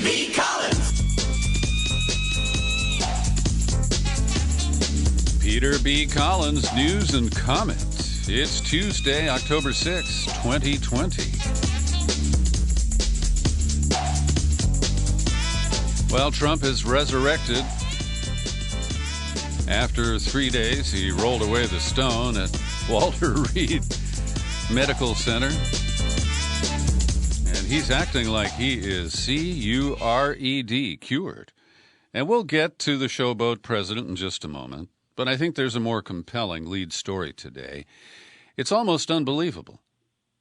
B. Collins. Peter B. Collins, news and comment. It's Tuesday, October 6, 2020. Well, Trump is resurrected. After 3 days, he rolled away the stone at Walter Reed Medical Center. And he's acting like he is C-U-R-E-D, cured. And we'll get to the showboat president in just a moment. But I think there's a more compelling lead story today. It's almost unbelievable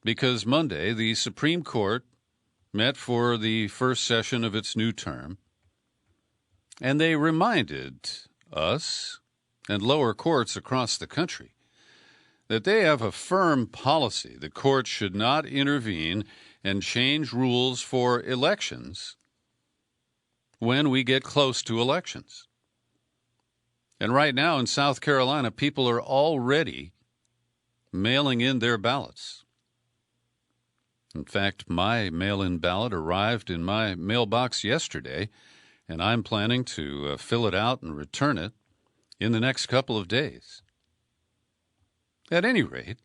because Monday, the Supreme Court met for the first session of its new term, and they reminded us and lower courts across the country that they have a firm policy that courts should not intervene and change rules for elections when we get close to elections. And right now in South Carolina, people are already mailing in their ballots. In fact, my mail-in ballot arrived in my mailbox yesterday, and I'm planning to fill it out and return it in the next couple of days. At any rate,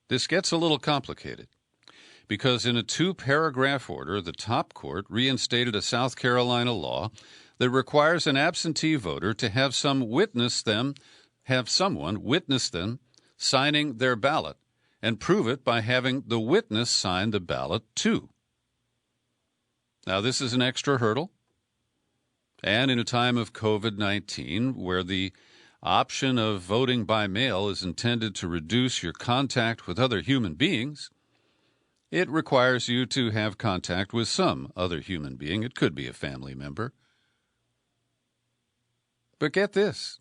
this gets a little complicated because in a 2-paragraph order, the top court reinstated a South Carolina law that requires an absentee voter to have someone witness them signing their ballot and prove it by having the witness sign the ballot too. Now, this is an extra hurdle. And in a time of COVID-19, where the option of voting by mail is intended to reduce your contact with other human beings, it requires you to have contact with some other human being. It could be a family member. But get this.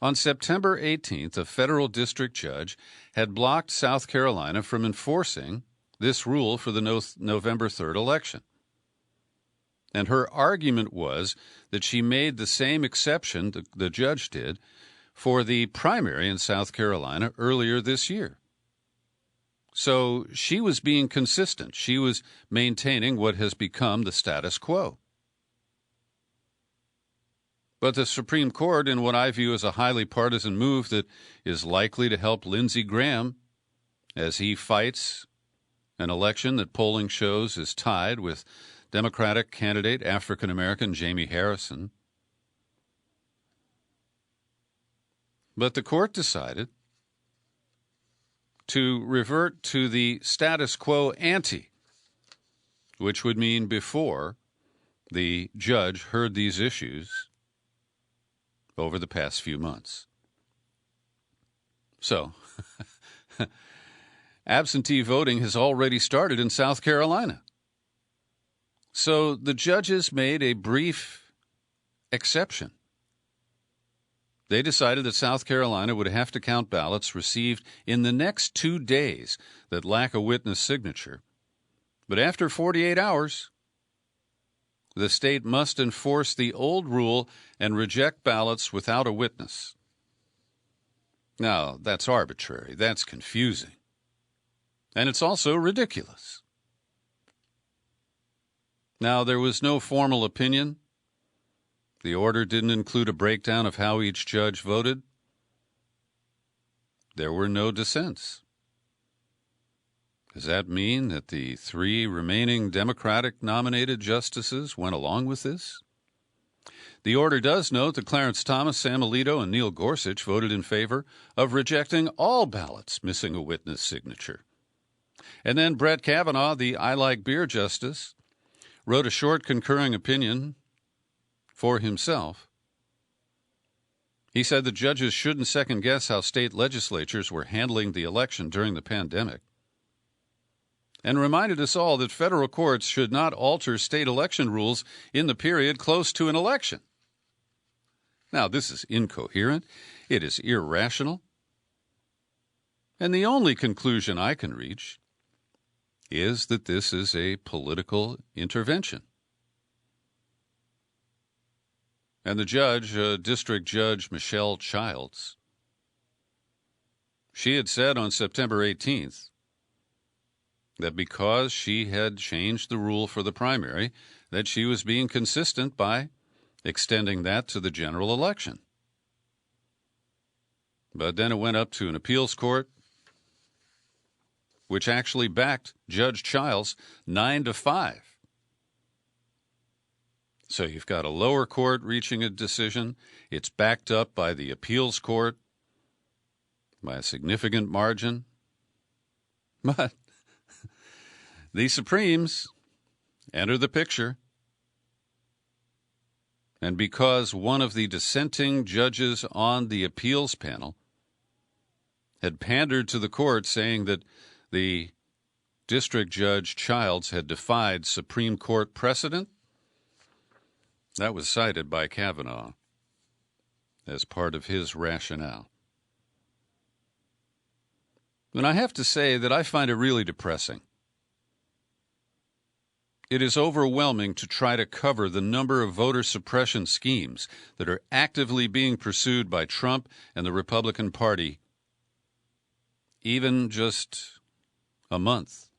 On September 18th, a federal district judge had blocked South Carolina from enforcing this rule for the November 3rd election. And her argument was that she made the same exception the judge did for the primary in South Carolina earlier this year. So she was being consistent. She was maintaining what has become the status quo. But the Supreme Court, in what I view as a highly partisan move that is likely to help Lindsey Graham as he fights an election that polling shows is tied with Democratic candidate African-American Jamie Harrison. But the court decided to revert to the status quo ante, which would mean before the judge heard these issues over the past few months. So, absentee voting has already started in South Carolina. So the judges made a brief exception. They decided that South Carolina would have to count ballots received in the next 2 days that lack a witness signature. But after 48 hours, the state must enforce the old rule and reject ballots without a witness. Now, that's arbitrary. That's confusing. And it's also ridiculous. Now, there was no formal opinion. The order didn't include a breakdown of how each judge voted. There were no dissents. Does that mean that the 3 remaining Democratic-nominated justices went along with this? The order does note that Clarence Thomas, Sam Alito, and Neil Gorsuch voted in favor of rejecting all ballots missing a witness signature. And then Brett Kavanaugh, the I Like Beer justice, wrote a short concurring opinion for himself. He said the judges shouldn't second-guess how state legislatures were handling the election during the pandemic, and reminded us all that federal courts should not alter state election rules in the period close to an election. Now, this is incoherent. It is irrational. And the only conclusion I can reach is that this is a political intervention. And the judge, District Judge Michelle Childs, she had said on September 18th that because she had changed the rule for the primary, that she was being consistent by extending that to the general election. But then it went up to an appeals court, which actually backed Judge Childs 9-5. So you've got a lower court reaching a decision. It's backed up by the appeals court by a significant margin. But the Supremes enter the picture. And because one of the dissenting judges on the appeals panel had pandered to the court saying that the District Judge Childs had defied Supreme Court precedent, that was cited by Kavanaugh as part of his rationale. And I have to say that I find it really depressing. It is overwhelming to try to cover the number of voter suppression schemes that are actively being pursued by Trump and the Republican Party, even just a month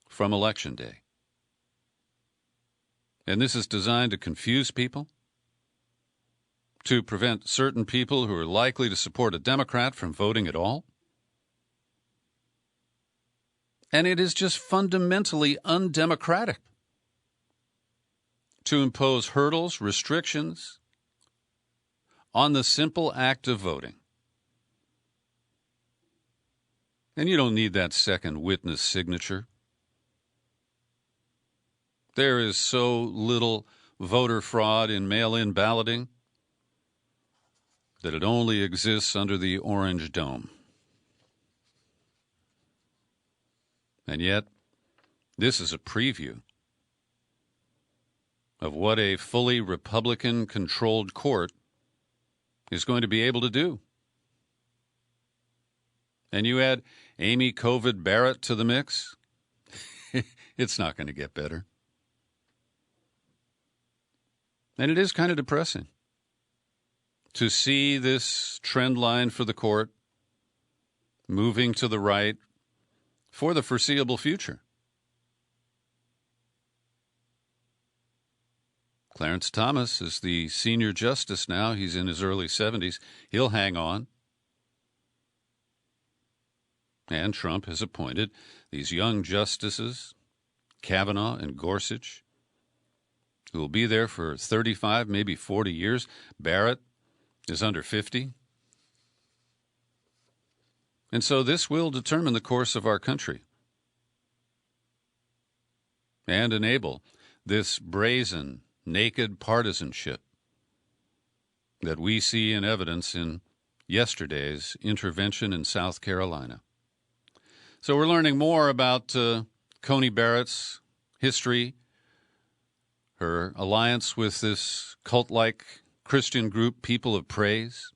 from Election Day. And this is designed to confuse people, to prevent certain people who are likely to support a Democrat from voting at all. And it is just fundamentally undemocratic to impose hurdles, restrictions on the simple act of voting. And you don't need that second witness signature. There is so little voter fraud in mail-in balloting that it only exists under the Orange Dome. And yet, this is a preview of what a fully Republican-controlled court is going to be able to do. And you add Amy COVID Barrett to the mix, it's not going to get better. And it is kind of depressing to see this trend line for the court moving to the right for the foreseeable future. Clarence Thomas is the senior justice now. He's in his early 70s. He'll hang on. And Trump has appointed these young justices, Kavanaugh and Gorsuch, who will be there for 35, maybe 40 years. Barrett is under 50. And so this will determine the course of our country and enable this brazen, naked partisanship that we see in evidence in yesterday's intervention in South Carolina. So we're learning more about Coney Barrett's history, her alliance with this cult-like Christian group, People of Praise.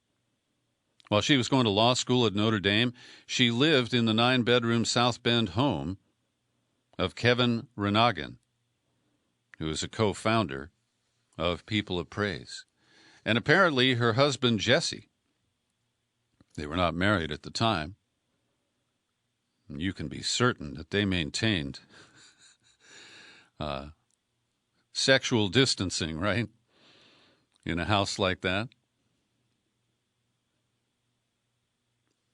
While she was going to law school at Notre Dame, she lived in the 9-bedroom South Bend home of Kevin Renagin, who is a co-founder of People of Praise. And apparently her husband, Jesse, they were not married at the time. You can be certain that they maintained sexual distancing, right, in a house like that.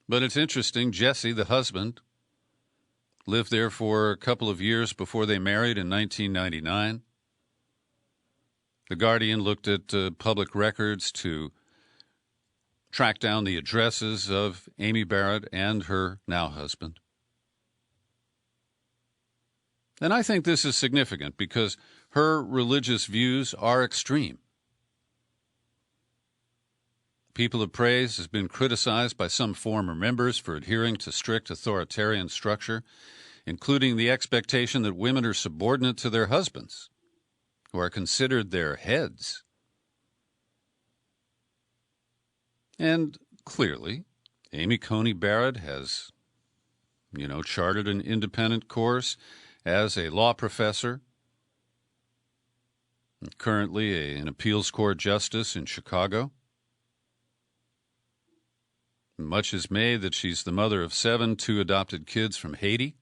But it's interesting, Jesse, the husband, lived there for a couple of years before they married in 1999. The Guardian looked at public records to track down the addresses of Amy Barrett and her now husband. And I think this is significant because her religious views are extreme. People of Praise has been criticized by some former members for adhering to strict authoritarian structure, including the expectation that women are subordinate to their husbands, who are considered their heads. And clearly, Amy Coney Barrett has, charted an independent course as a law professor, currently an appeals court justice in Chicago. Much is made that she's the mother of 7, 2 adopted kids from Haiti.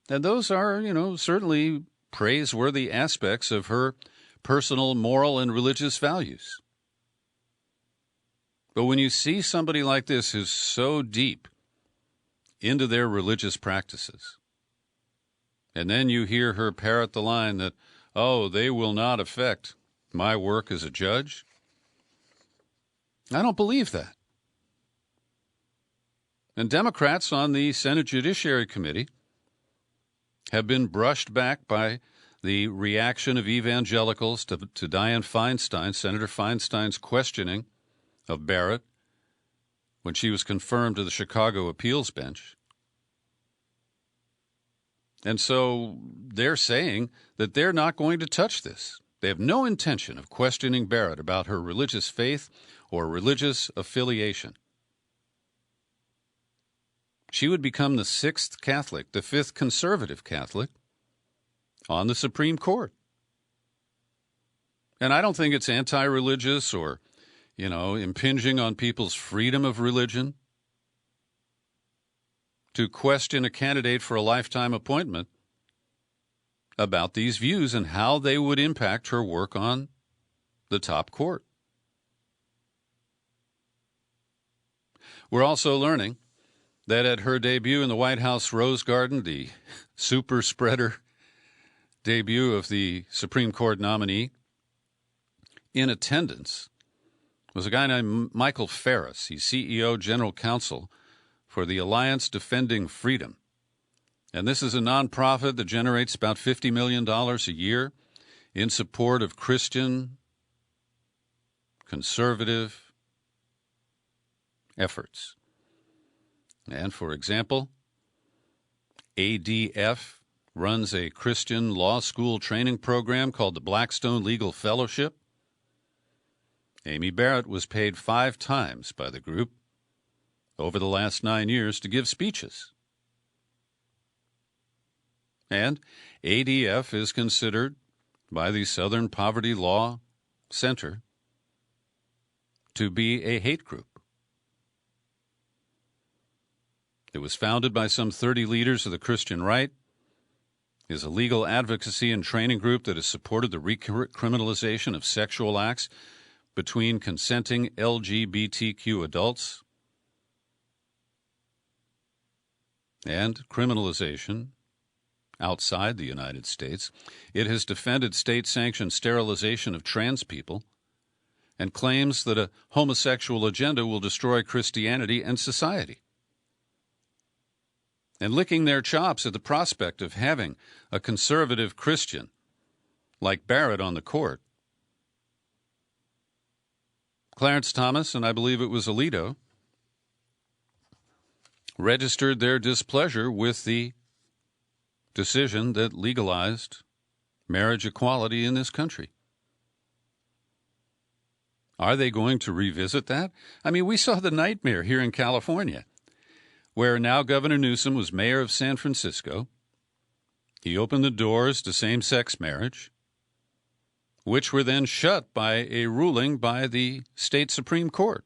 And those are, certainly praiseworthy aspects of her personal, moral, and religious values. But when you see somebody like this who's so deep into their religious practices, and then you hear her parrot the line that, oh, they will not affect my work as a judge, I don't believe that. And Democrats on the Senate Judiciary Committee have been brushed back by the reaction of evangelicals to Dianne Feinstein, Senator Feinstein's questioning of Barrett when she was confirmed to the Chicago appeals bench. And so they're saying that they're not going to touch this. They have no intention of questioning Barrett about her religious faith or religious affiliation. She would become the 6th Catholic, the 5th conservative Catholic on the Supreme Court. And I don't think it's anti-religious or, impinging on people's freedom of religion to question a candidate for a lifetime appointment about these views and how they would impact her work on the top court. We're also learning that at her debut in the White House Rose Garden, the super spreader debut of the Supreme Court nominee, in attendance was a guy named Michael Ferris. He's CEO, General Counsel for the Alliance Defending Freedom. And this is a nonprofit that generates about $50 million a year in support of Christian, conservative efforts. And, for example, ADF runs a Christian law school training program called the Blackstone Legal Fellowship. Amy Barrett was paid 5 times by the group over the last 9 years to give speeches. And ADF is considered by the Southern Poverty Law Center to be a hate group. It was founded by some 30 leaders of the Christian right, is a legal advocacy and training group that has supported the recriminalization of sexual acts between consenting LGBTQ adults and criminalization outside the United States. It has defended state-sanctioned sterilization of trans people and claims that a homosexual agenda will destroy Christianity and society. And licking their chops at the prospect of having a conservative Christian like Barrett on the court, Clarence Thomas, and I believe it was Alito, registered their displeasure with the decision that legalized marriage equality in this country. Are they going to revisit that? I mean, we saw the nightmare here in California, where now Governor Newsom was mayor of San Francisco. He opened the doors to same-sex marriage, which were then shut by a ruling by the state Supreme Court.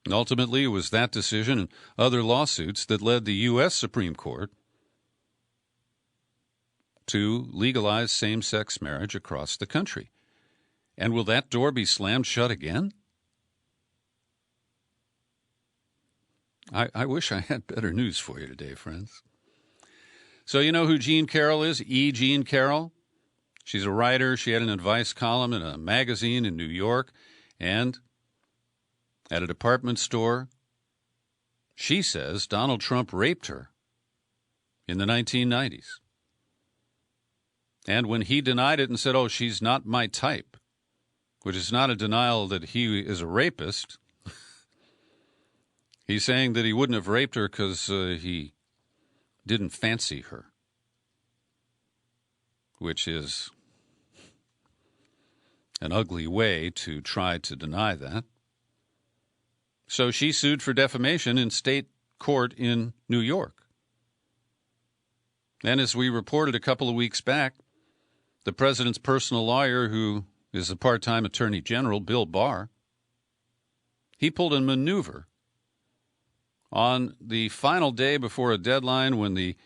And ultimately, it was that decision and other lawsuits that led the U.S. Supreme Court to legalize same-sex marriage across the country. And will that door be slammed shut again? I wish I had better news for you today, friends. So you know who Jean Carroll is? E. Jean Carroll. She's a writer. She had an advice column in a magazine in New York. And at a department store, she says Donald Trump raped her in the 1990s. And when he denied it and said, oh, she's not my type, which is not a denial that he is a rapist, he's saying that he wouldn't have raped her because he didn't fancy her, which is an ugly way to try to deny that. So she sued for defamation in state court in New York. And as we reported a couple of weeks back, the president's personal lawyer, who is a part-time attorney general, Bill Barr, he pulled a maneuver On the final day before a deadline when the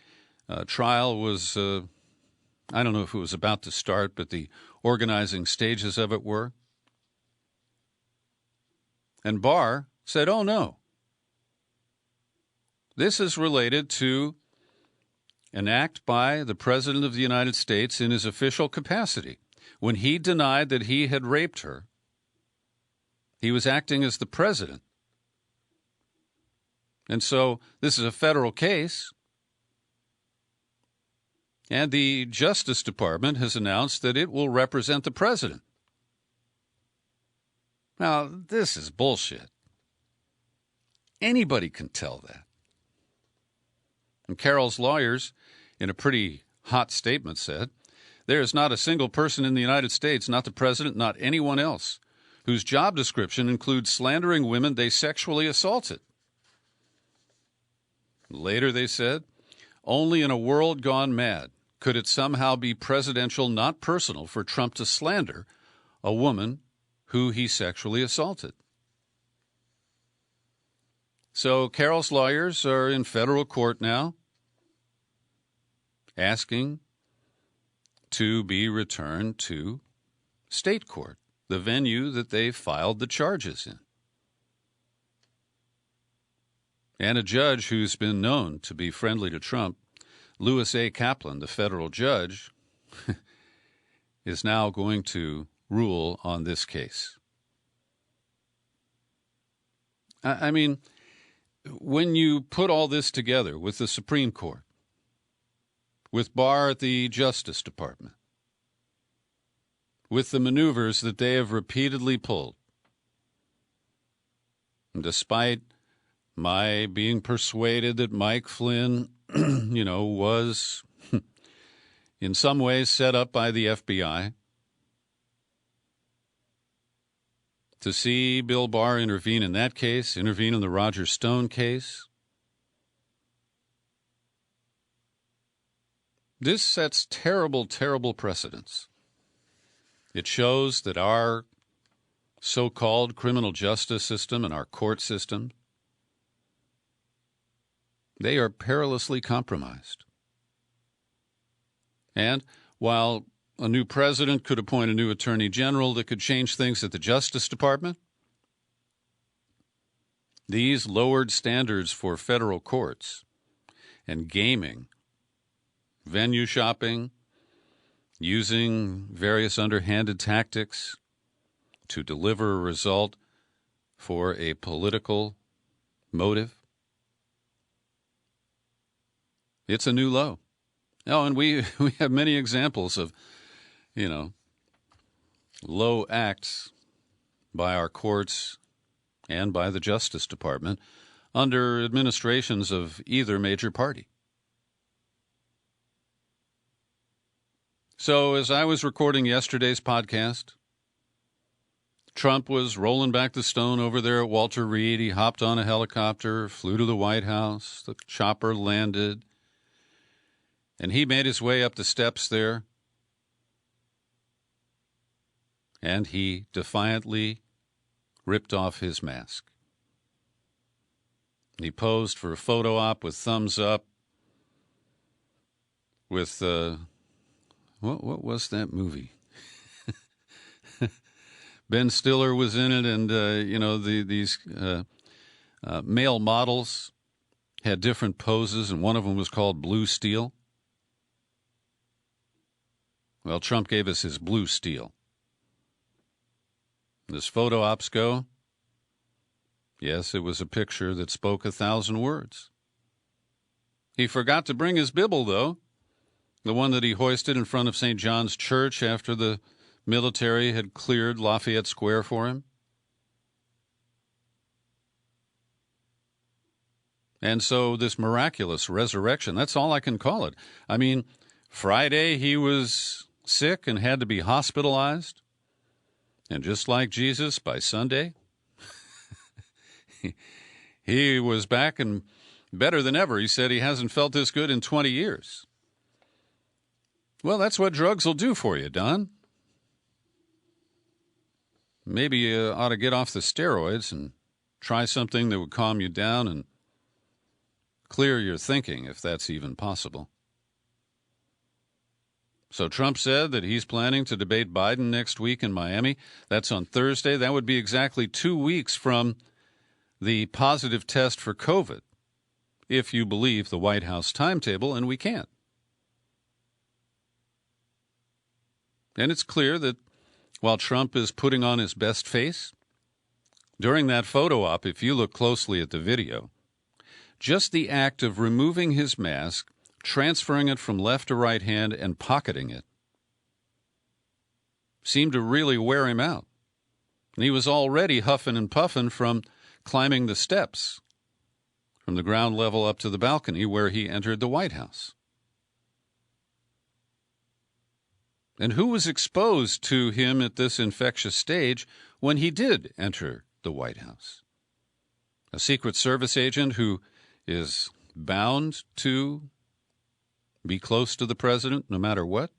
trial was, I don't know if it was about to start, but the organizing stages of it were. And Barr said, oh, no. This is related to an act by the President of the United States in his official capacity. When he denied that he had raped her, he was acting as the president. And so this is a federal case. And the Justice Department has announced that it will represent the president. Now, this is bullshit. Anybody can tell that. And Carroll's lawyers, in a pretty hot statement, said, there is not a single person in the United States, not the president, not anyone else, whose job description includes slandering women they sexually assaulted. Later they said, only in a world gone mad could it somehow be presidential, not personal, for Trump to slander a woman who he sexually assaulted. So Carroll's lawyers are in federal court now, asking to be returned to state court, the venue that they filed the charges in. And a judge who's been known to be friendly to Trump, Louis A. Kaplan, the federal judge, is now going to rule on this case. I mean, when you put all this together with the Supreme Court, with Barr at the Justice Department, with the maneuvers that they have repeatedly pulled, and despite my being persuaded that Mike Flynn, was in some ways set up by the FBI, to see Bill Barr intervene in that case, intervene in the Roger Stone case, this sets terrible, terrible precedents. It shows that our so-called criminal justice system and our court system, they are perilously compromised. And while a new president could appoint a new attorney general that could change things at the Justice Department, these lowered standards for federal courts and gaming, venue shopping, using various underhanded tactics to deliver a result for a political motive, it's a new low. Oh, and we have many examples of, low acts by our courts and by the Justice Department under administrations of either major party. So as I was recording yesterday's podcast, Trump was rolling back the stone over there at Walter Reed. He hopped on a helicopter, flew to the White House. The chopper landed. And he made his way up the steps there. And he defiantly ripped off his mask. He posed for a photo op with thumbs up with, what was that movie? Ben Stiller was in it, and, these male models had different poses, and one of them was called Blue Steel. Well, Trump gave us his blue steel. As photo ops go, yes, it was a picture that spoke 1,000 words. He forgot to bring his Bible, though, the one that he hoisted in front of St. John's Church after the military had cleared Lafayette Square for him. And so this miraculous resurrection, that's all I can call it. I mean, Friday he was sick and had to be hospitalized. And just like Jesus, by Sunday, he was back and better than ever. He said he hasn't felt this good in 20 years. Well, that's what drugs will do for you, Don. Maybe you ought to get off the steroids and try something that would calm you down and clear your thinking, if that's even possible. So Trump said that he's planning to debate Biden next week in Miami. That's on Thursday. That would be exactly 2 weeks from the positive test for COVID, if you believe the White House timetable, and we can't. And it's clear that while Trump is putting on his best face, during that photo op, if you look closely at the video, just the act of removing his mask, transferring it from left to right hand, and pocketing it seemed to really wear him out. And he was already huffing and puffing from climbing the steps from the ground level up to the balcony where he entered the White House. And who was exposed to him at this infectious stage when he did enter the White House? A Secret Service agent who is bound to be close to the president no matter what?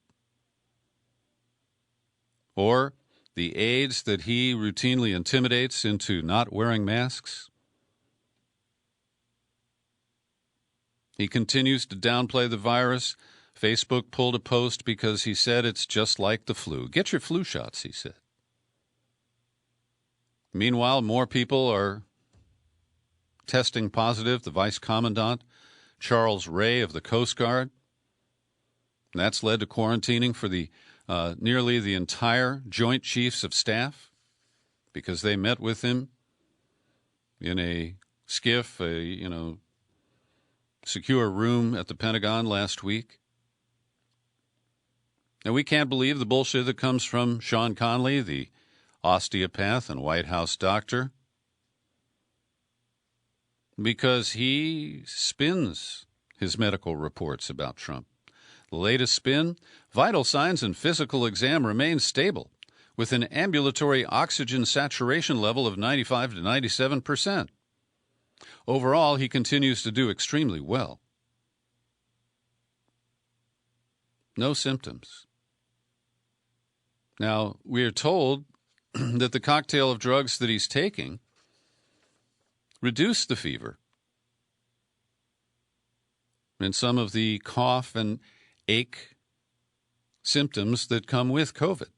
Or the aides that he routinely intimidates into not wearing masks? He continues to downplay the virus. Facebook pulled a post because he said it's just like the flu. Get your flu shots, he said. Meanwhile, more people are testing positive. The Vice Commandant, Charles Ray of the Coast Guard. That's led to quarantining for the nearly the entire Joint Chiefs of Staff because they met with him in a skiff, secure room at the Pentagon last week. And we can't believe the bullshit that comes from Sean Conley, the osteopath and White House doctor, because he spins his medical reports about Trump. The latest spin, vital signs and physical exam remain stable, with an ambulatory oxygen saturation level of 95 to 97%. Overall, he continues to do extremely well. No symptoms. Now, we are told that the cocktail of drugs that he's taking reduce the fever and some of the cough and ache symptoms that come with COVID.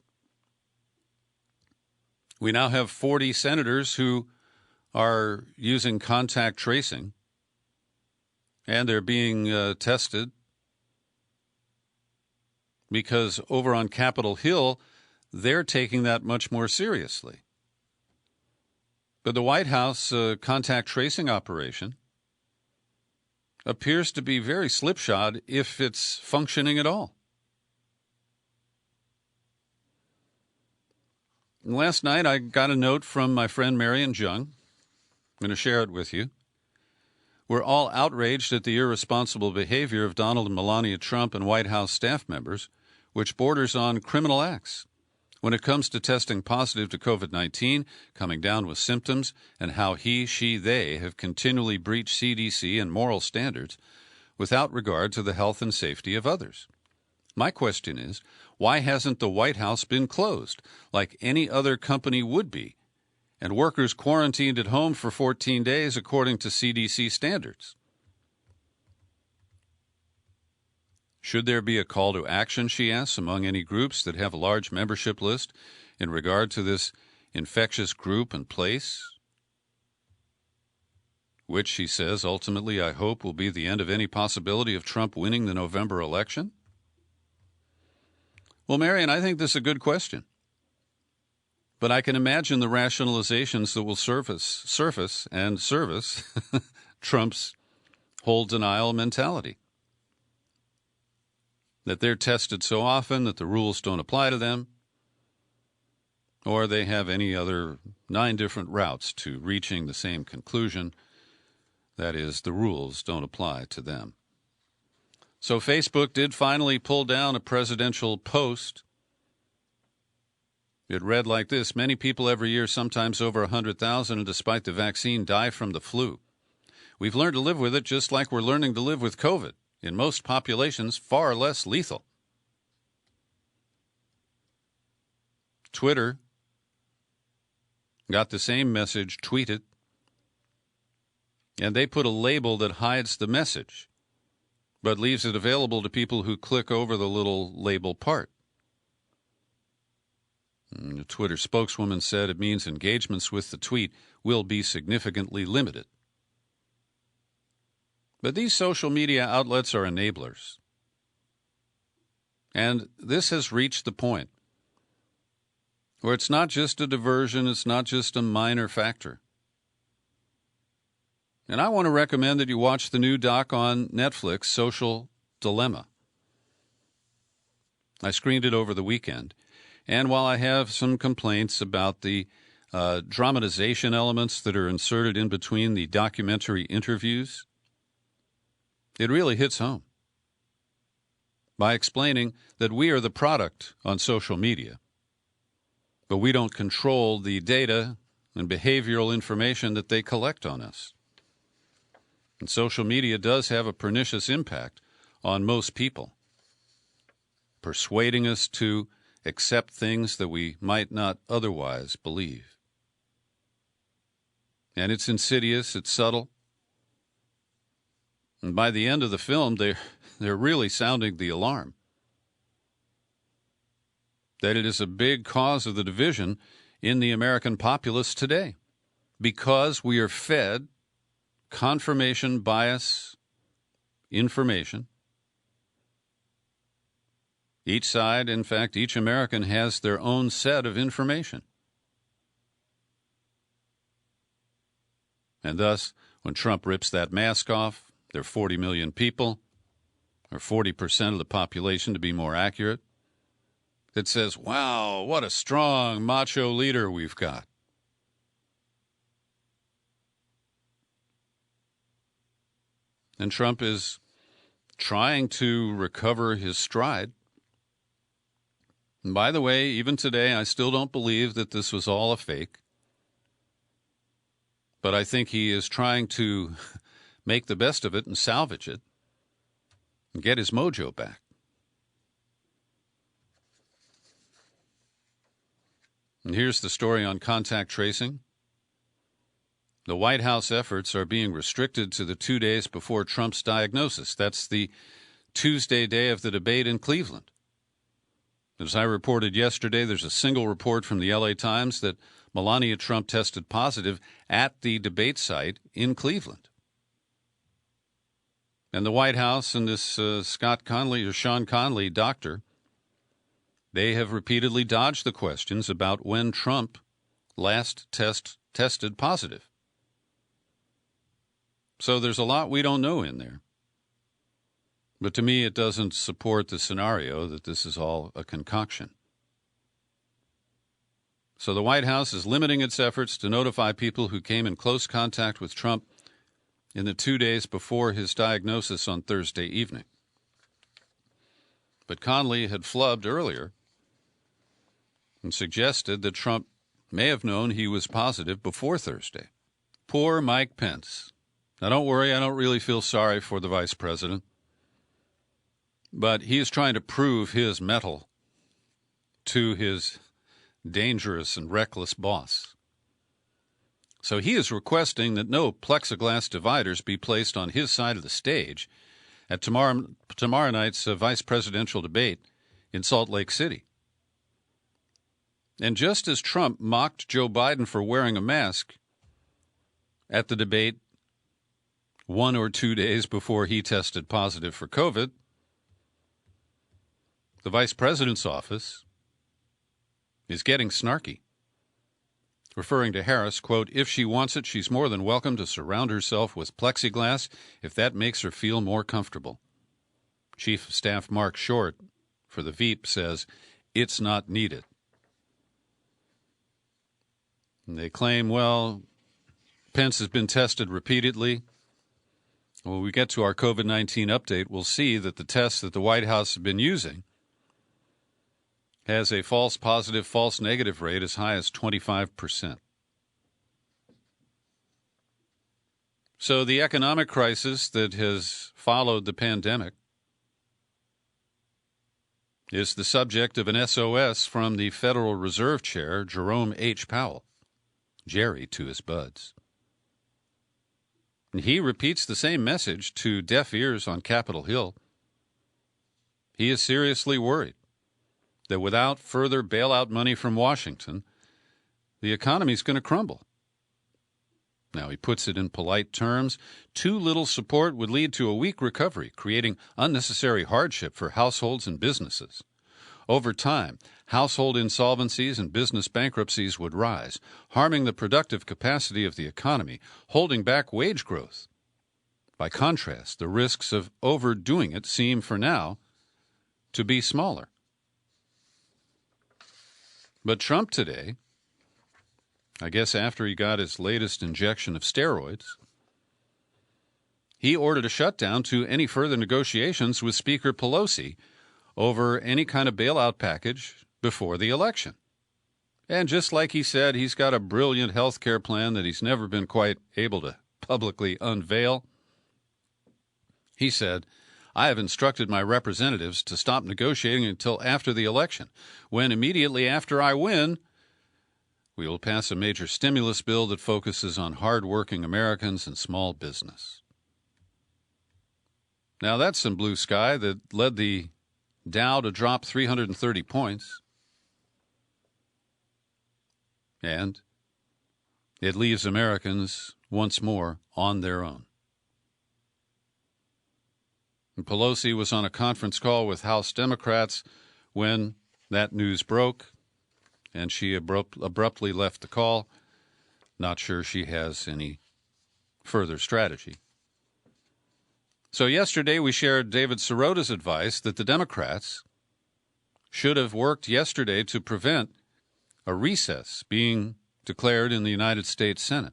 We now have 40 senators who are using contact tracing, and they're being tested because over on Capitol Hill, they're taking that much more seriously. But the White House contact tracing operation appears to be very slipshod if it's functioning at all. Last night, I got a note from my friend Marion Jung. I'm going to share it with you. We're all outraged at the irresponsible behavior of Donald and Melania Trump and White House staff members, which borders on criminal acts. When it comes to testing positive to COVID-19, coming down with symptoms, and how he, she, they have continually breached CDC and moral standards without regard to the health and safety of others. My question is, why hasn't the White House been closed, like any other company would be, and workers quarantined at home for 14 days according to CDC standards? Should there be a call to action, she asks, among any groups that have a large membership list in regard to this infectious group and place? Which, she says, ultimately I hope will be the end of any possibility of Trump winning the November election? Well, Marion, I think this is a good question. But I can imagine the rationalizations that will surface and service Trump's whole denial mentality. That they're tested so often that the rules don't apply to them, or they have any other 9 different routes to reaching the same conclusion, that is, the rules don't apply to them. So Facebook did finally pull down a presidential post. It read like this: many people every year, sometimes over 100,000, and despite the vaccine, die from the flu. We've learned to live with it just like we're learning to live with COVID. In most populations, far less lethal. Twitter got the same message tweeted. and they put a label that hides the message, but leaves it available to people who click over the little label part. The Twitter spokeswoman said it means engagements with the tweet will be significantly limited. But these social media outlets are enablers. And this has reached the point where it's not just a diversion, it's not just a minor factor. And I want to recommend that you watch the new doc on Netflix, Social Dilemma. I screened it over the weekend. And while I have some complaints about the dramatization elements that are inserted in between the documentary interviews, it really hits home by explaining that we are the product on social media, but we don't control the data and behavioral information that they collect on us. And social media does have a pernicious impact on most people, persuading us to accept things that we might not otherwise believe. And it's insidious, it's subtle. And by the end of the film, they're really sounding the alarm that it is a big cause of the division in the American populace today, because we are fed confirmation bias information. Each side, in fact, each American has their own set of information. And thus, when Trump rips that mask off, there are 40 million people, or 40% of the population to be more accurate, that says, wow, what a strong macho leader we've got. And Trump is trying to recover his stride. And by the way, even today, I still don't believe that this was all a fake. But I think he is trying to make the best of it and salvage it and get his mojo back. And here's the story on contact tracing. The White House efforts are being restricted to the 2 days before Trump's diagnosis. That's the Tuesday day of the debate in Cleveland. As I reported yesterday, there's a single report from the LA Times that Melania Trump tested positive at the debate site in Cleveland. And the White House and this Sean Conley doctor, they have repeatedly dodged the questions about when Trump last tested positive. So there's a lot we don't know in there. But to me, it doesn't support the scenario that this is all a concoction. So the White House is limiting its efforts to notify people who came in close contact with Trump in the 2 days before his diagnosis on Thursday evening. But Conley had flubbed earlier and suggested that Trump may have known he was positive before Thursday. Poor Mike Pence. Now, don't worry, I don't really feel sorry for the vice president. But he is trying to prove his mettle to his dangerous and reckless boss. So he is requesting that no plexiglass dividers be placed on his side of the stage at tomorrow night's vice presidential debate in Salt Lake City. And just as Trump mocked Joe Biden for wearing a mask at the debate 1 or 2 days before he tested positive for COVID, the vice president's office is getting snarky, referring to Harris, quote, if she wants it, she's more than welcome to surround herself with plexiglass if that makes her feel more comfortable. Chief of Staff Mark Short for the Veep says it's not needed. And they claim, well, Pence has been tested repeatedly. When we get to our COVID-19 update, we'll see that the tests that the White House has been using has a false positive, false negative rate as high as 25%. So the economic crisis that has followed the pandemic is the subject of an SOS from the Federal Reserve Chair, Jerome H. Powell, Jerry to his buds. And he repeats the same message to deaf ears on Capitol Hill. He is seriously worried that without further bailout money from Washington, the economy is going to crumble. Now, he puts it in polite terms. Too little support would lead to a weak recovery, creating unnecessary hardship for households and businesses. Over time, household insolvencies and business bankruptcies would rise, harming the productive capacity of the economy, holding back wage growth. By contrast, the risks of overdoing it seem, for now, to be smaller. But Trump today, I guess after he got his latest injection of steroids, he ordered a shutdown to any further negotiations with Speaker Pelosi over any kind of bailout package before the election. And just like he said, he's got a brilliant health care plan that he's never been quite able to publicly unveil. He said, I have instructed my representatives to stop negotiating until after the election, when immediately after I win, we will pass a major stimulus bill that focuses on hard-working Americans and small business. Now, that's some blue sky that led the Dow to drop 330 points. And it leaves Americans once more on their own. And Pelosi was on a conference call with House Democrats when that news broke, and she abruptly left the call. Not sure she has any further strategy. So yesterday we shared David Sirota's advice that the Democrats should have worked yesterday to prevent a recess being declared in the United States Senate.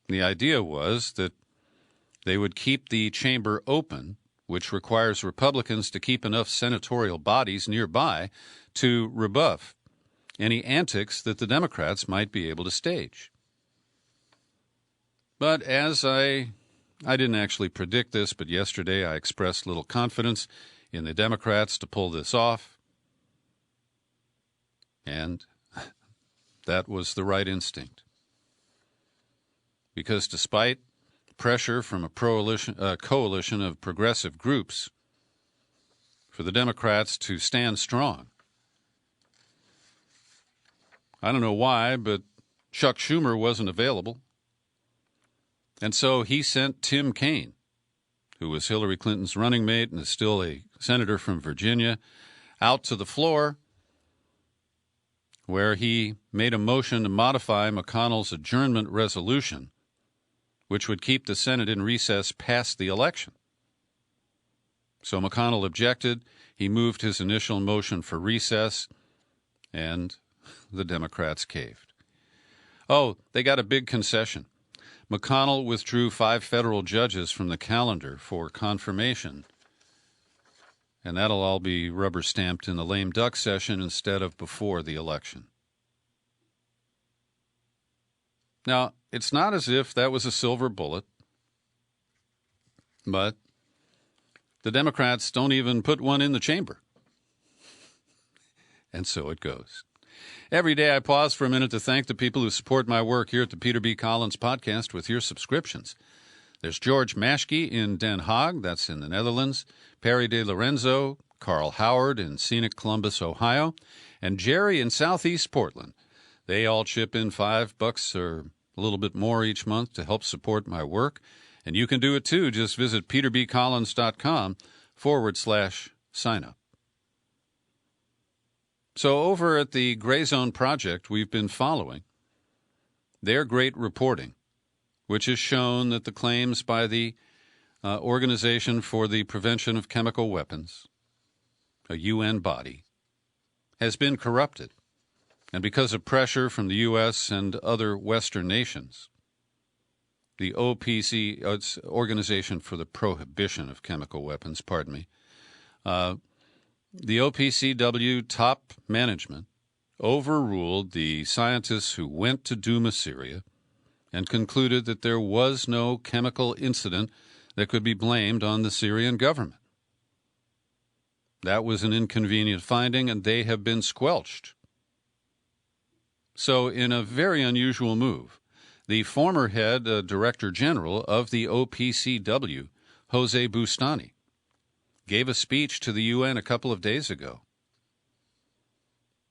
The idea was that they would keep the chamber open, which requires Republicans to keep enough senatorial bodies nearby to rebuff any antics that the Democrats might be able to stage. But as I didn't actually predict this, but yesterday I expressed little confidence in the Democrats to pull this off. And that was the right instinct. Because despite pressure from a coalition of progressive groups for the Democrats to stand strong, I don't know why, but Chuck Schumer wasn't available. And so he sent Tim Kaine, who was Hillary Clinton's running mate and is still a senator from Virginia, out to the floor where he made a motion to modify McConnell's adjournment resolution, which would keep the Senate in recess past the election. So McConnell objected. He moved his initial motion for recess, and the Democrats caved. Oh, they got a big concession. McConnell withdrew 5 federal judges from the calendar for confirmation, and that'll all be rubber-stamped in the lame duck session instead of before the election. Now, it's not as if that was a silver bullet, but the Democrats don't even put one in the chamber. And so it goes. Every day I pause for a minute to thank the people who support my work here at the Peter B. Collins Podcast with your subscriptions. There's George Maschke in Den Haag, that's in the Netherlands, Perry De Lorenzo, Carl Howard in scenic Columbus, Ohio, and Jerry in southeast Portland. They all chip in $5 or a little bit more each month to help support my work. And you can do it too. Just visit peterbcollins.com/sign up. So over at the Gray Zone Project, we've been following their great reporting, which has shown that the claims by the Organization for the Prevention of Chemical Weapons, a UN body, has been corrupted. And because of pressure from the U.S. and other Western nations, the OPC, it's Organization for the Prohibition of Chemical Weapons, the OPCW top management overruled the scientists who went to Douma, Syria, and concluded that there was no chemical incident that could be blamed on the Syrian government. That was an inconvenient finding, and they have been squelched. So in a very unusual move, the former head director general of the OPCW, Jose Bustani, gave a speech to the UN a couple of days ago.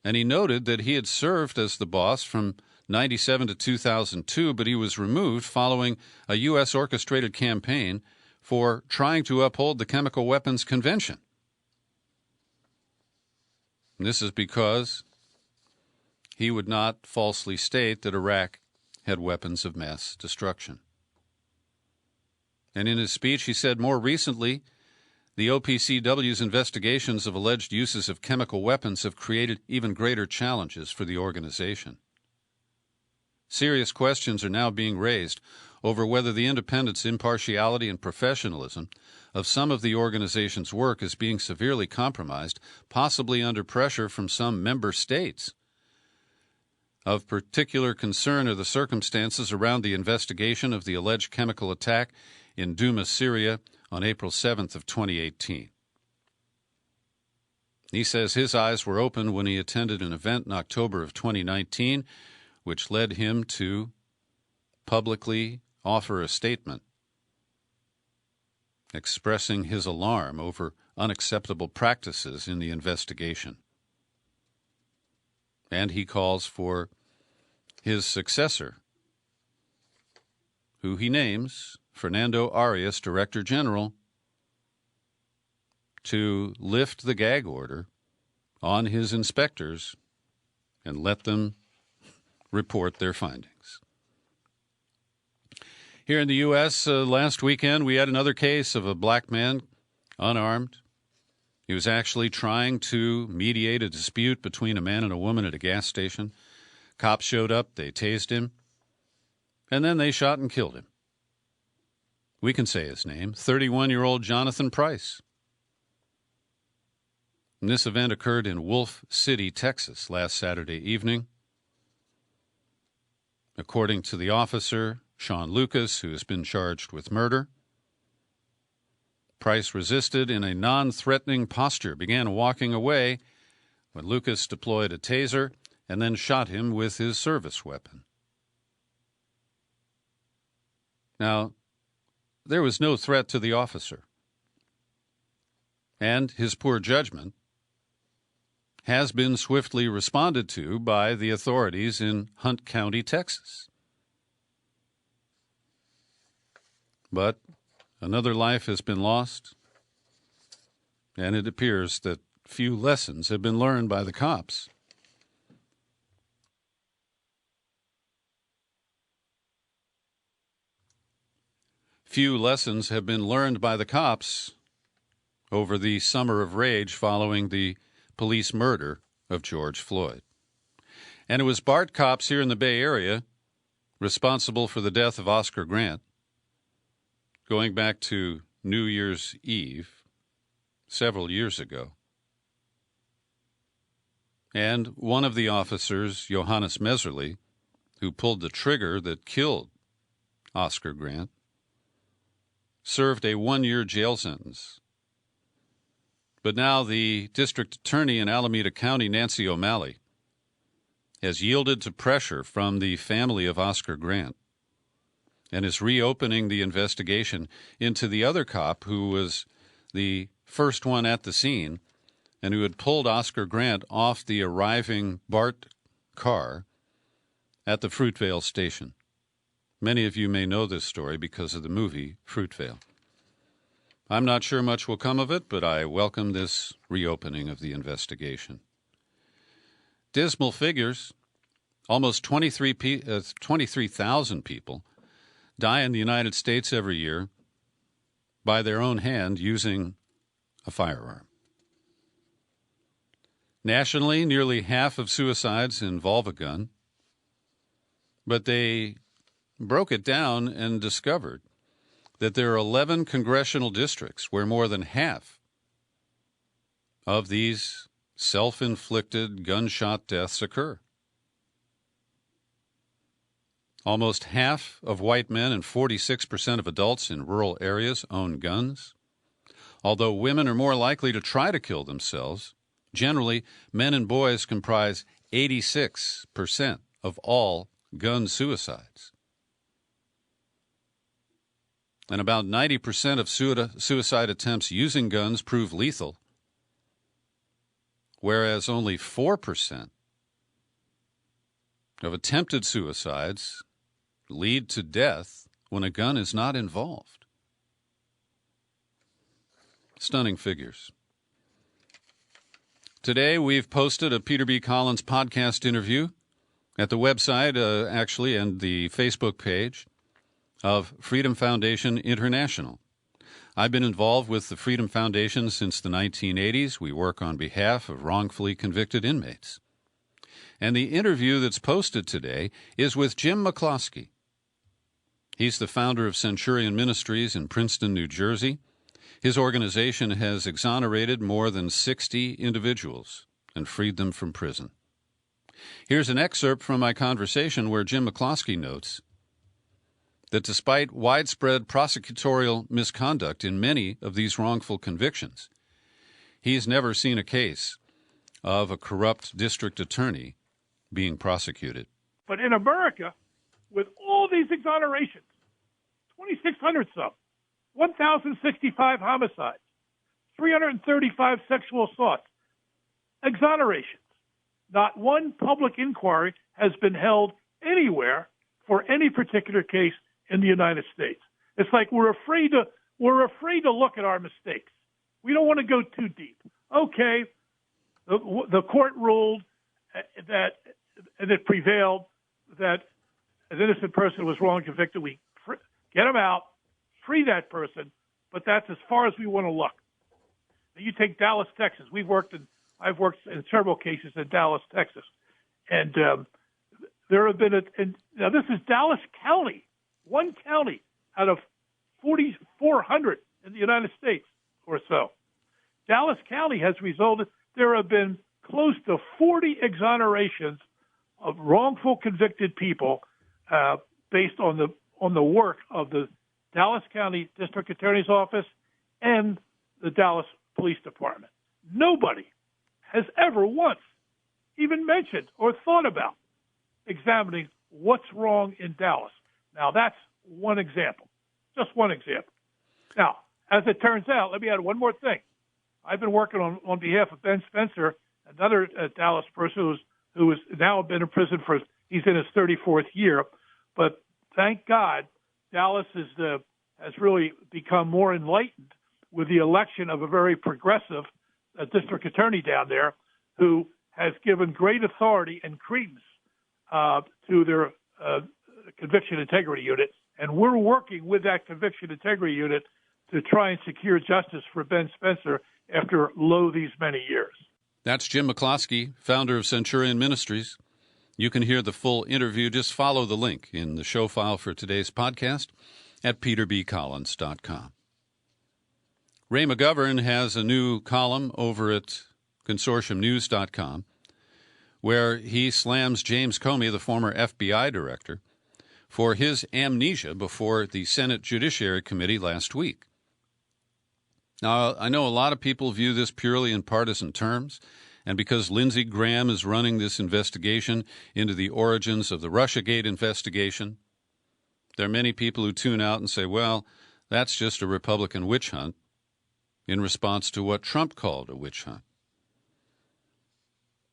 And he noted that he had served as the boss from 1997 to 2002, but he was removed following a U.S. orchestrated campaign for trying to uphold the Chemical Weapons Convention. And this is because he would not falsely state that Iraq had weapons of mass destruction. And in his speech, he said more recently, the OPCW's investigations of alleged uses of chemical weapons have created even greater challenges for the organization. Serious questions are now being raised over whether the independence, impartiality, and professionalism of some of the organization's work is being severely compromised, possibly under pressure from some member states. Of particular concern are the circumstances around the investigation of the alleged chemical attack in Douma, Syria, on April 7th of 2018. He says his eyes were open when he attended an event in October of 2019, which led him to publicly offer a statement expressing his alarm over unacceptable practices in the investigation. And he calls for his successor, who he names Fernando Arias, Director General, to lift the gag order on his inspectors and let them report their findings. Here in the U.S., last weekend, we had another case of a black man, unarmed. He was actually trying to mediate a dispute between a man and a woman at a gas station. Cops showed up, they tased him, and then they shot and killed him. We can say his name, 31-year-old Jonathan Price. And this event occurred in Wolf City, Texas, last Saturday evening. According to the officer, Sean Lucas, who has been charged with murder, Price resisted in a non-threatening posture, began walking away when Lucas deployed a taser and then shot him with his service weapon. Now, there was no threat to the officer, and his poor judgment has been swiftly responded to by the authorities in Hunt County, Texas. But another life has been lost, and it appears that few lessons have been learned by the cops. Few lessons have been learned by the cops over the summer of rage following the police murder of George Floyd. And it was BART cops here in the Bay Area responsible for the death of Oscar Grant, going back to New Year's Eve several years ago. And one of the officers, Johannes Messerly, who pulled the trigger that killed Oscar Grant, served a 1-year jail sentence. But now the district attorney in Alameda County, Nancy O'Malley, has yielded to pressure from the family of Oscar Grant and is reopening the investigation into the other cop who was the first one at the scene and who had pulled Oscar Grant off the arriving BART car at the Fruitvale station. Many of you may know this story because of the movie Fruitvale. I'm not sure much will come of it, but I welcome this reopening of the investigation. Dismal figures. Almost 23,000 people die in the United States every year by their own hand using a firearm. Nationally, nearly half of suicides involve a gun, but they broke it down and discovered that there are 11 congressional districts where more than half of these self-inflicted gunshot deaths occur. Almost half of white men and 46% of adults in rural areas own guns. Although women are more likely to try to kill themselves, generally men and boys comprise 86% of all gun suicides. and about 90% of suicide attempts using guns prove lethal, whereas only 4% of attempted suicides lead to death when a gun is not involved. Stunning figures. Today, we've posted a Peter B. Collins podcast interview at the website, and the Facebook page of Freedom Foundation International. I've been involved with the Freedom Foundation since the 1980s. We work on behalf of wrongfully convicted inmates. And the interview that's posted today is with Jim McCloskey. He's the founder of Centurion Ministries in Princeton, New Jersey. His organization has exonerated more than 60 individuals and freed them from prison. Here's an excerpt from my conversation where Jim McCloskey notes that despite widespread prosecutorial misconduct in many of these wrongful convictions, he's never seen a case of a corrupt district attorney being prosecuted. But in America, with all these exonerations, 2,600 some, 1,065 homicides, 335 sexual assaults, exonerations, not one public inquiry has been held anywhere for any particular case in the United States. It's like we're afraid to look at our mistakes. We don't want to go too deep. Okay, the court ruled that, and it prevailed, that an innocent person was wrongly convicted. We get him out, free that person, but that's as far as we want to look. Now, you take Dallas, Texas. I've worked in several cases in Dallas, Texas, and there have been now this is Dallas County, one county out of 4,400 in the United States or so. Dallas County has resulted. There have been close to 40 exonerations of wrongful convicted people based on the work of the Dallas County District Attorney's Office and the Dallas Police Department. Nobody has ever once even mentioned or thought about examining what's wrong in Dallas. Now, that's one example, just one example. Now, as it turns out, let me add one more thing. I've been working on behalf of Ben Spencer, another Dallas person who has now been in prison he's in his 34th year. But thank God, Dallas has really become more enlightened with the election of a very progressive district attorney down there who has given great authority and credence to their conviction integrity unit. And we're working with that conviction integrity unit to try and secure justice for Ben Spencer after these many years. That's Jim McCloskey, founder of Centurion Ministries. You can hear the full interview. Just follow the link in the show file for today's podcast at peterbcollins.com. Ray McGovern has a new column over at consortiumnews.com where he slams James Comey, the former FBI director, for his amnesia before the Senate Judiciary Committee last week. Now, I know a lot of people view this purely in partisan terms, and because Lindsey Graham is running this investigation into the origins of the Russiagate investigation, there are many people who tune out and say, well, that's just a Republican witch hunt in response to what Trump called a witch hunt.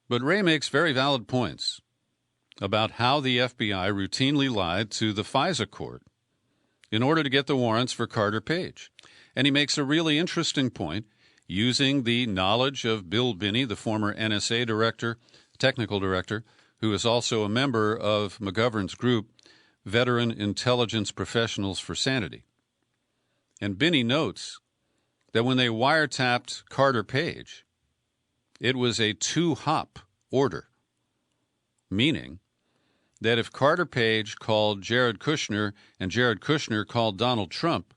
But Ray makes very valid points about how the FBI routinely lied to the FISA court in order to get the warrants for Carter Page. And he makes a really interesting point using the knowledge of Bill Binney, the former NSA director, technical director, who is also a member of McGovern's group, Veteran Intelligence Professionals for Sanity. And Binney notes that when they wiretapped Carter Page, it was a two-hop order, meaning that if Carter Page called Jared Kushner and Jared Kushner called Donald Trump,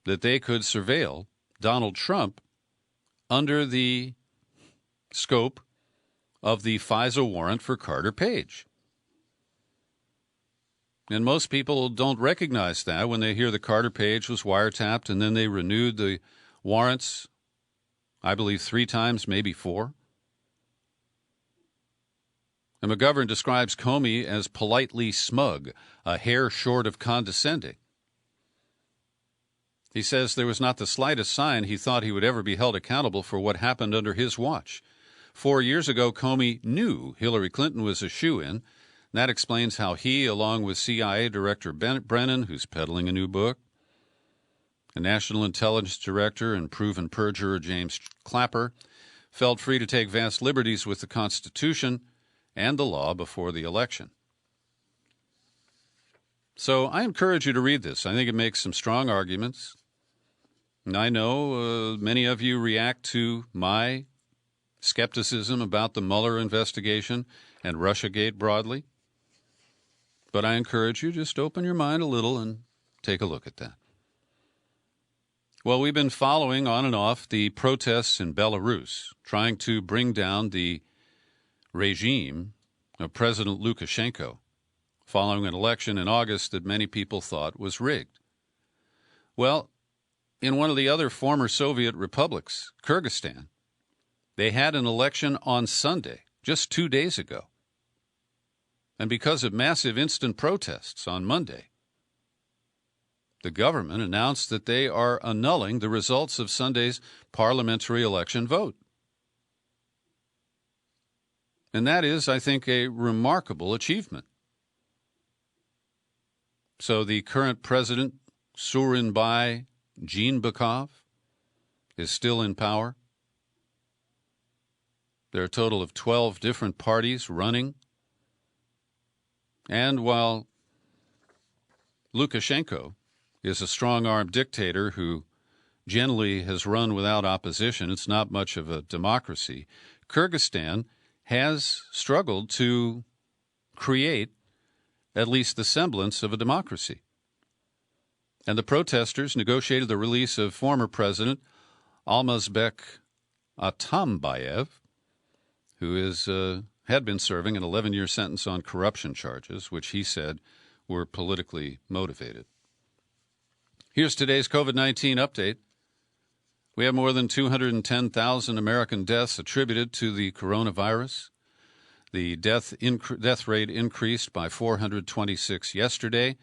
that they could surveil Donald Trump under the scope of the FISA warrant for Carter Page. And most people don't recognize that when they hear the Carter Page was wiretapped and then they renewed the warrants, I believe 3 times, maybe 4. And McGovern describes Comey as politely smug, a hair short of condescending. He says there was not the slightest sign he thought he would ever be held accountable for what happened under his watch. 4 years ago, Comey knew Hillary Clinton was a shoo-in. That explains how he, along with CIA Director Brennan, who's peddling a new book, a National Intelligence Director and proven perjurer James Clapper, felt free to take vast liberties with the Constitution and the law before the election. So I encourage you to read this. I think it makes some strong arguments. And I know many of you react to my skepticism about the Mueller investigation and Russiagate broadly. But I encourage you, just open your mind a little and take a look at that. Well, we've been following on and off the protests in Belarus, trying to bring down the regime of President Lukashenko, following an election in August that many people thought was rigged. Well, in one of the other former Soviet republics, Kyrgyzstan, they had an election on Sunday, just 2 days ago. And because of massive instant protests on Monday, the government announced that they are annulling the results of Sunday's parliamentary election vote. And that is, I think, a remarkable achievement. So the current president, Sooronbay Jeenbekov, is still in power. There are a total of 12 different parties running. And while Lukashenko is a strong-armed dictator who generally has run without opposition, it's not much of a democracy, Kyrgyzstan has struggled to create at least the semblance of a democracy. And the protesters negotiated the release of former President Almazbek Atambayev, who had been serving an 11-year sentence on corruption charges, which he said were politically motivated. Here's today's COVID-19 update. We have more than 210,000 American deaths attributed to the coronavirus. The death rate increased by 426 yesterday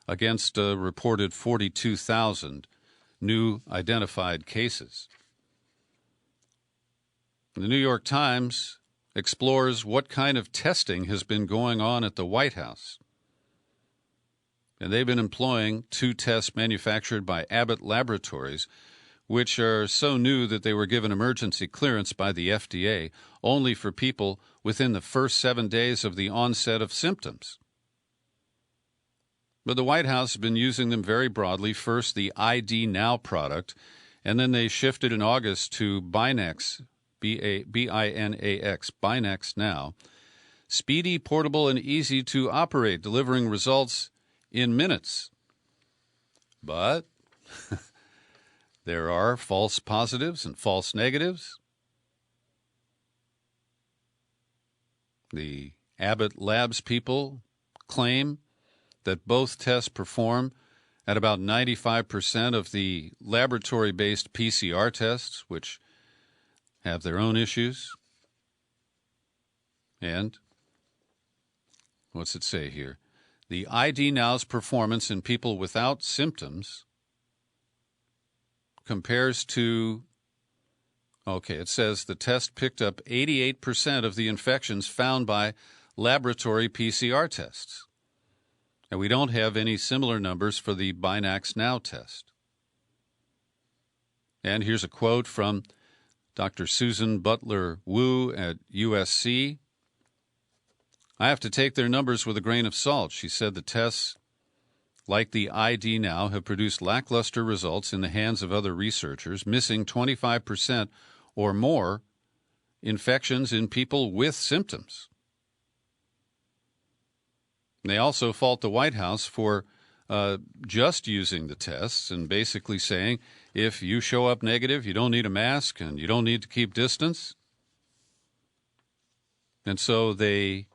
against a reported 42,000 new identified cases. The New York Times explores what kind of testing has been going on at the White House. And they've been employing 2 tests manufactured by Abbott Laboratories, which are so new that they were given emergency clearance by the FDA only for people within the first 7 days of the onset of symptoms. But the White House has been using them very broadly. First, the ID Now product, and then they shifted in August to Binax, B-I-N-A-X, Binax Now. Speedy, portable, and easy to operate, delivering results in minutes. But there are false positives and false negatives. The Abbott Labs people claim that both tests perform at about 95% of the laboratory-based PCR tests, which have their own issues. And what's it say here? The ID Now's performance in people without symptoms compares to, it says the test picked up 88% of the infections found by laboratory PCR tests. And we don't have any similar numbers for the Binax Now test. And here's a quote from Dr. Susan Butler Wu at USC. I have to take their numbers with a grain of salt. She said the tests, like the ID Now, have produced lackluster results in the hands of other researchers, missing 25% or more infections in people with symptoms. They also fault the White House for just using the tests and basically saying, if you show up negative, you don't need a mask and you don't need to keep distance. And so they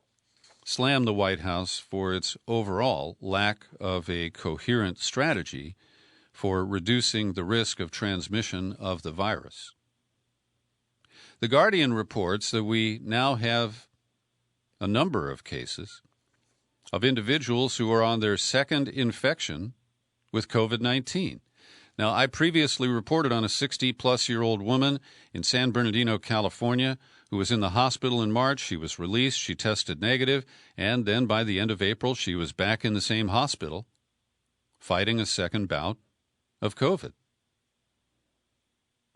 slam the White House for its overall lack of a coherent strategy for reducing the risk of transmission of the virus. The Guardian reports that we now have a number of cases of individuals who are on their second infection with COVID-19. Now, I previously reported on a 60-plus-year-old woman in San Bernardino, California, who was in the hospital in March. She was released. She tested negative, and then by the end of April, she was back in the same hospital fighting a second bout of COVID.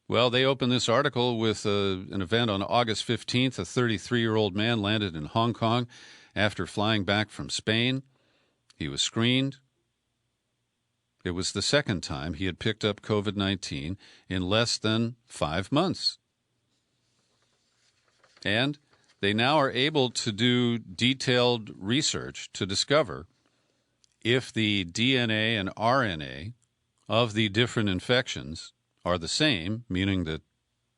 Well, they opened this article with an event on August 15th. A 33-year-old man landed in Hong Kong after flying back from Spain. He was screened. It was the second time he had picked up COVID-19 in less than 5 months. And they now are able to do detailed research to discover if the DNA and RNA of the different infections are the same, meaning that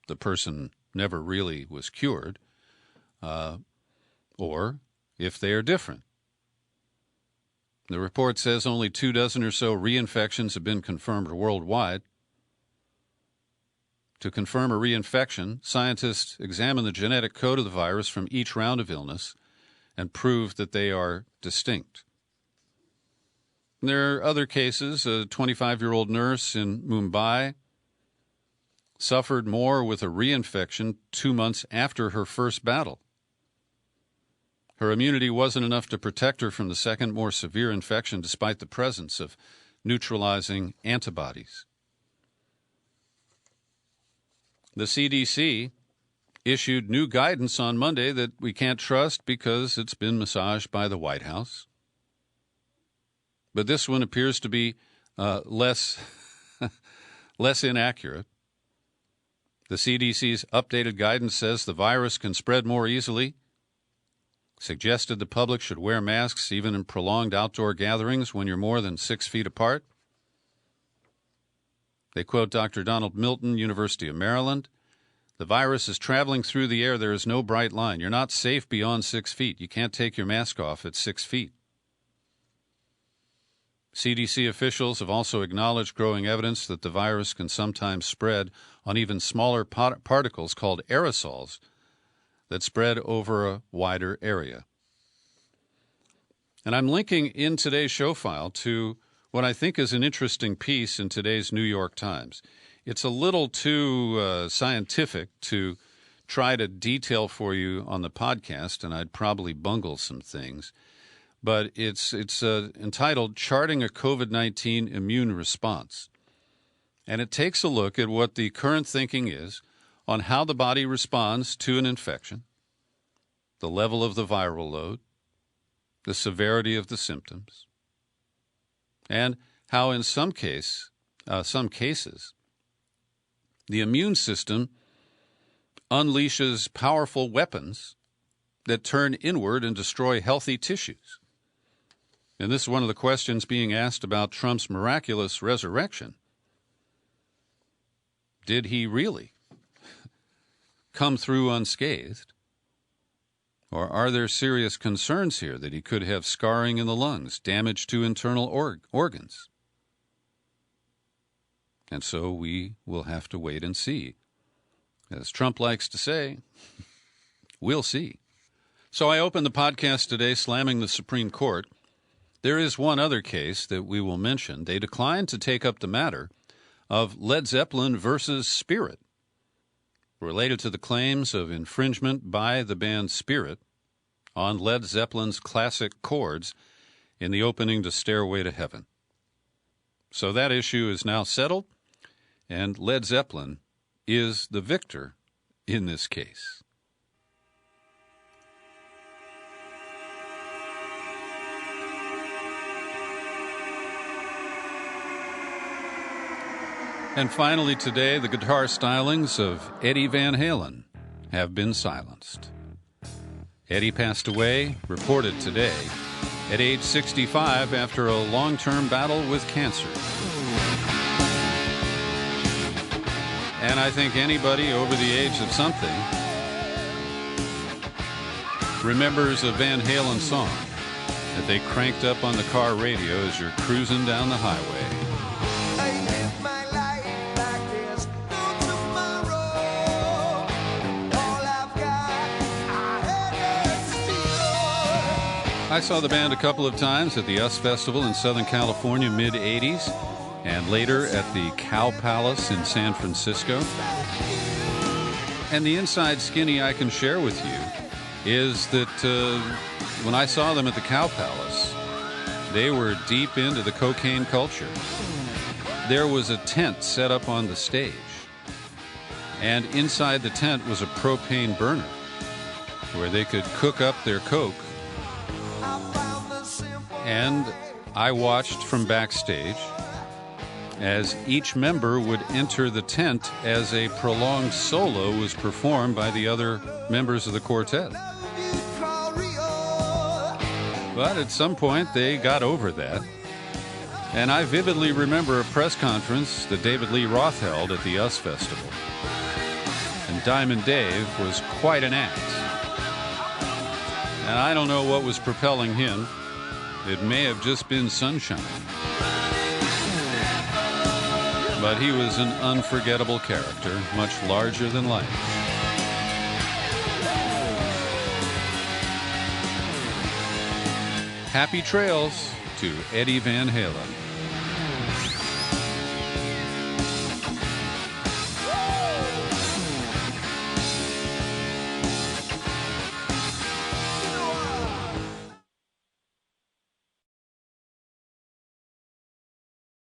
the person never really was cured, or if they are different. The report says only 24 or so reinfections have been confirmed worldwide. To confirm a reinfection, scientists examine the genetic code of the virus from each round of illness and prove that they are distinct. There are other cases. A 25-year-old nurse in Mumbai suffered more with a reinfection 2 months after her first battle. Her immunity wasn't enough to protect her from the second, more severe infection despite the presence of neutralizing antibodies. The CDC issued new guidance on Monday that we can't trust because it's been massaged by the White House. But this one appears to be less inaccurate. The CDC's updated guidance says the virus can spread more easily, suggested the public should wear masks even in prolonged outdoor gatherings when you're more than 6 feet apart. They quote Dr. Donald Milton, University of Maryland. The virus is traveling through the air. There is no bright line. You're not safe beyond 6 feet. You can't take your mask off at 6 feet. CDC officials have also acknowledged growing evidence that the virus can sometimes spread on even smaller particles called aerosols that spread over a wider area. And I'm linking in today's show file to what I think is an interesting piece in today's New York Times. It's a little too scientific to try to detail for you on the podcast, and I'd probably bungle some things. But it's entitled Charting a COVID-19 Immune Response. And it takes a look at what the current thinking is on how the body responds to an infection, the level of the viral load, the severity of the symptoms, and how in some cases, the immune system unleashes powerful weapons that turn inward and destroy healthy tissues. And this is one of the questions being asked about Trump's miraculous resurrection. Did he really come through unscathed? Or are there serious concerns here that he could have scarring in the lungs, damage to internal organs? And so we will have to wait and see. As Trump likes to say, we'll see. So I opened the podcast today slamming the Supreme Court. There is one other case that we will mention. They declined to take up the matter of Led Zeppelin versus Spirit, related to the claims of infringement by the band Spirit on Led Zeppelin's classic chords in the opening to Stairway to Heaven. So that issue is now settled, and Led Zeppelin is the victor in this case. And finally today, the guitar stylings of Eddie Van Halen have been silenced. Eddie passed away, reported today, at age 65 after a long-term battle with cancer. And I think anybody over the age of something remembers a Van Halen song that they cranked up on the car radio as you're cruising down the highway. I saw the band a couple of times at the US Festival in Southern California, mid-'80s, and later at the Cow Palace in San Francisco. And the inside skinny I can share with you is that when I saw them at the Cow Palace, they were deep into the cocaine culture. There was a tent set up on the stage, and inside the tent was a propane burner where they could cook up their coke. And I watched from backstage as each member would enter the tent as a prolonged solo was performed by the other members of the quartet. But at some point, they got over that. And I vividly remember a press conference that David Lee Roth held at the US Festival. And Diamond Dave was quite an act. And I don't know what was propelling him. It may have just been sunshine. But he was an unforgettable character, much larger than life. Happy trails to Eddie Van Halen.